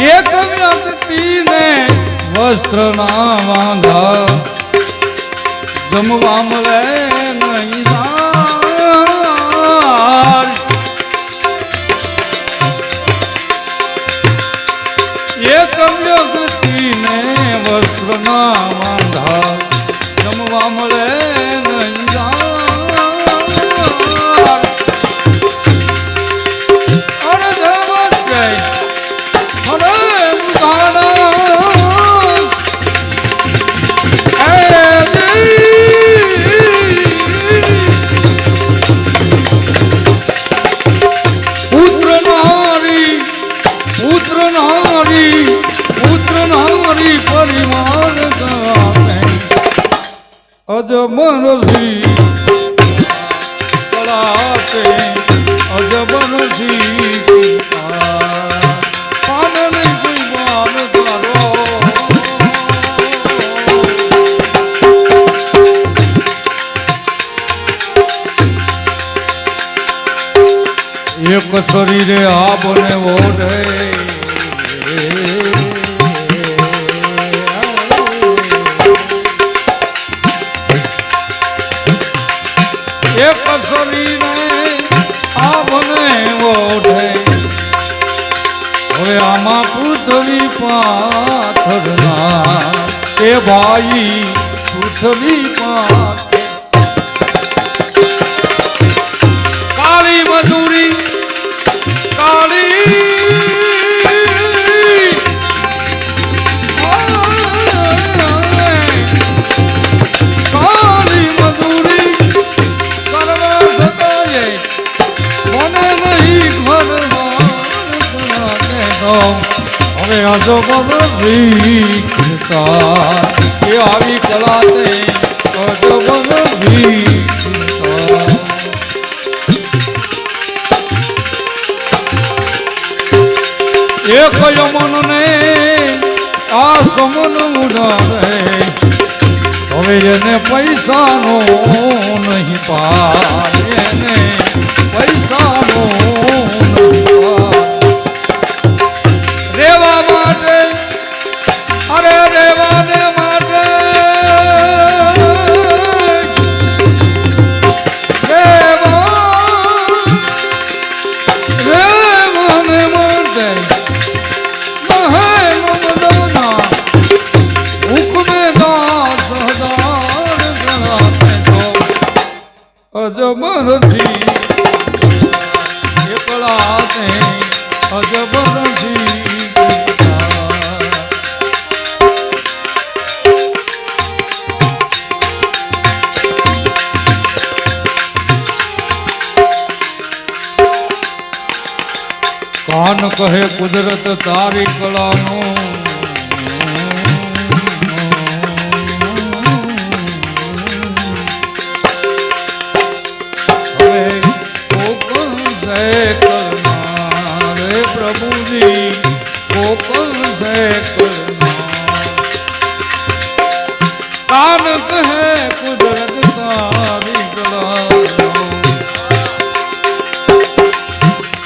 एक व्यक्ति ने वस्त्र ना बांधा जमवा मिले नहीं दार। एक व्यक्ति ने वस्त्र ना बांधा जमवा मिले नहीं दार। અજમરસી કળાતે અજમરસી પાનની કુમાર તારો એક શરીરે આ બને ઓઢે એક શરીરે આ બને ઓઢે હવે આમાં પૃથ્વી પાથરના એ ભાઈ પૃથ્વી પાથર કાળી મજૂરી કાળી કાળી મજૂરી કરવા સતાય મને નહીં ઘરમાં હવે અજબરસી કૃતા એ આવી કલાતે અજબરસી એક યમન ને આ સમન ઉડાવે હવે એને પૈસાનો નહીં પાર એને પૈસાનો નહીં પાર રેવા માટે અરે રેવાને માટે રેવાને માટે અજબરસી એકલાતે અજબરસી કાન કહે કુદરત તારી કળાનું પ્રભુજી કોકલ સે કાન કહે કુદરત તારી કળા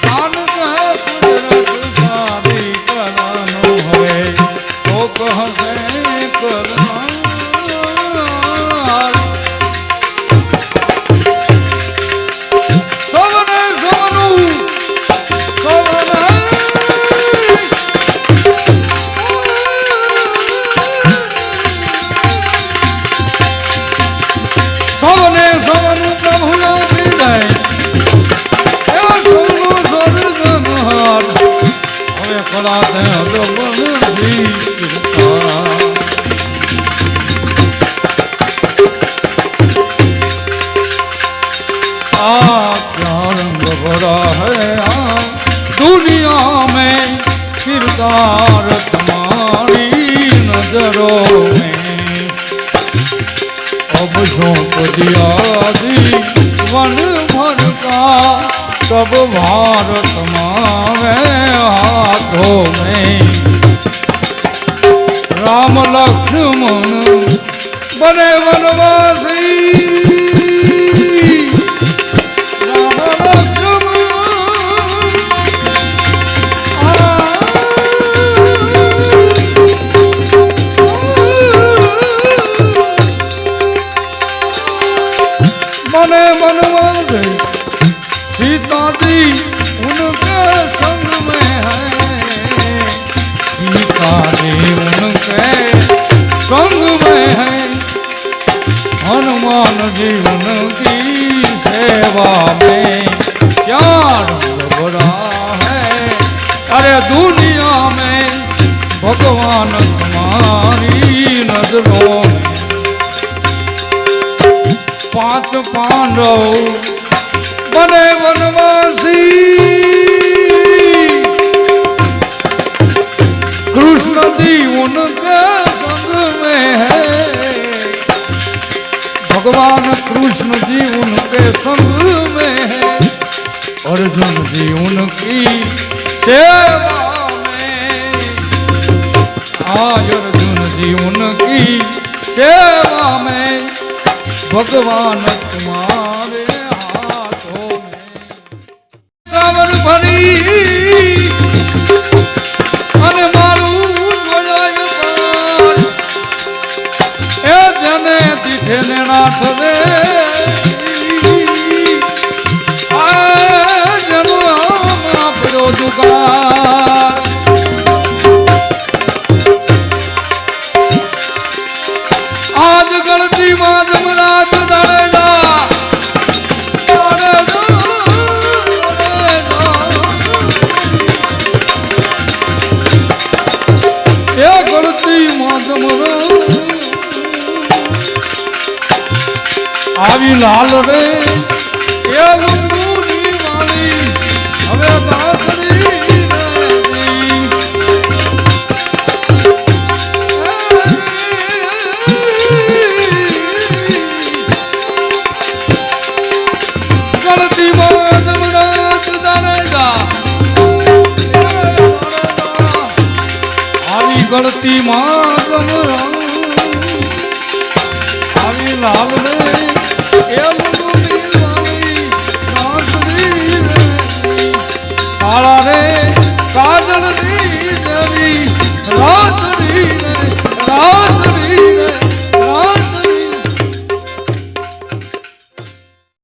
કાન કહે કુદરત તારી કળાનો હવે કોક હસે કળા સૌને સૌનું સૌને સૌનું પ્રભુના હૃદય એવા સૌનું સ્વર્ગનહાર હવે કળાતે અજબરસી કૃતા क्या रंग भरा है दुनिया में किरदार तुम्हारी नजरों में अब सौंप दिया जीवन भर का सब भार तुम्हारे हाथों में राम लक्ष्मण बने वनवासी मने मनवा सीता जी उनके संग में है सीता जी उनके संग में है हनुमान जी उनकी सेवा में क्या रंग भरा है अरे दुनिया में भगवान तुम्हारी नजरों में पांच पांडव बने वनवासी कृष्ण जी उनके संग में है भगवान कृष्ण जी उनके संग में है, अर्जुन जी उनकी सेवा में। आज अर्जुन जी उनकी सेवा में, भगवान तुम्हारे हाथों में। सावन भरी અને મારું જોડાય પાર, એ જને દીઠે ને નાથ દે, આ જનો આપણો દુકાર। આજ ગણતી માં જમરાજ દાડેજા, એ ગણતી માં જમરાજ આવી લાલ રે એ